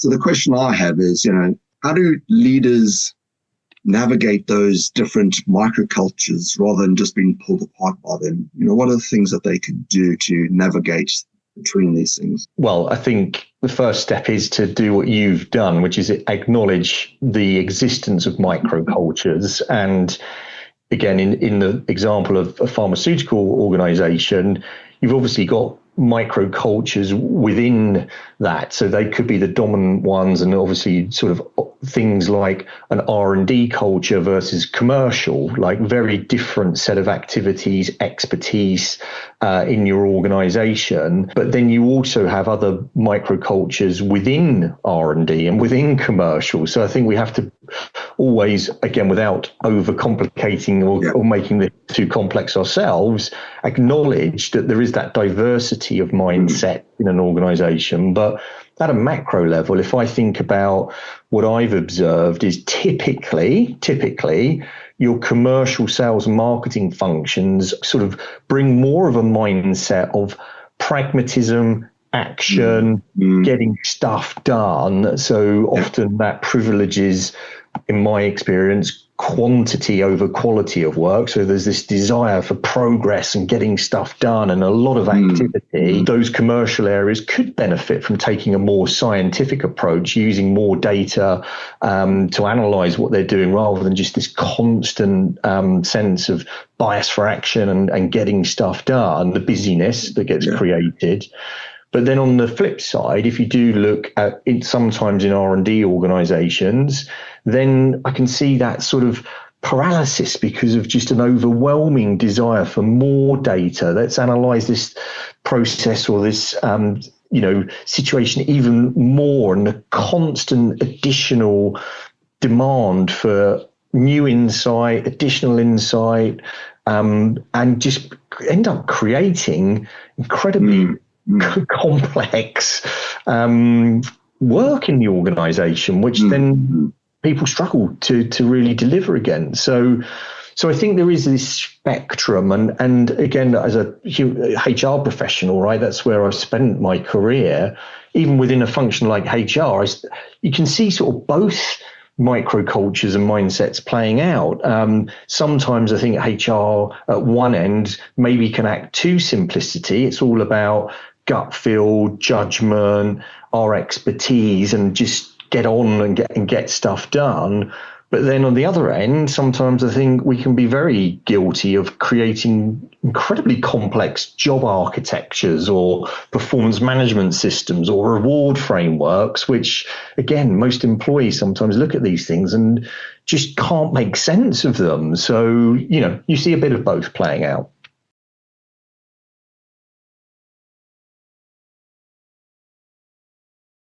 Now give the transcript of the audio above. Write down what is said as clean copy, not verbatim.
So the question I have is, how do leaders navigate those different microcultures rather than just being pulled apart by them? What are the things that they could do to navigate between these things? Well, I think the first step is to do what you've done, which is acknowledge the existence of microcultures. And again, in the example of a pharmaceutical organization, you've obviously got microcultures within that. So they could be the dominant ones, and obviously sort of things like an R&D culture versus commercial, like very different set of activities, expertise in your organization. But then you also have other microcultures within R&D and within commercial. So I think we have to always, again, without overcomplicating or making this too complex ourselves, acknowledge that there is that diversity of mindset in an organization. But at a macro level, if I think about what I've observed, is typically your commercial, sales and marketing functions sort of bring more of a mindset of pragmatism, action, getting stuff done. So often that privileges, in my experience, quantity over quality of work. So there's this desire for progress and getting stuff done and a lot of activity. Those commercial areas could benefit from taking a more scientific approach, using more data to analyze what they're doing, rather than just this constant sense of bias for action and getting stuff done, the busyness that gets created. But then on the flip side, if you do look at it sometimes in R&D organizations, then I can see that sort of paralysis because of just an overwhelming desire for more data. Let's analyze this process or this situation even more, and the constant additional demand for new insight, additional insight, and just end up creating incredibly complex work in the organization, which then people struggle to really deliver against. So I think there is this spectrum, and again, as a HR professional, right, that's where I've spent my career. Even within a function like HR, you can see sort of both microcultures and mindsets playing out. Sometimes I think HR at one end maybe can act too simplicity. It's all about gut feel, judgment, our expertise, and just get on and get stuff done. But then on the other end, sometimes I think we can be very guilty of creating incredibly complex job architectures or performance management systems or reward frameworks, which, again, most employees sometimes look at these things and just can't make sense of them. So, you see a bit of both playing out.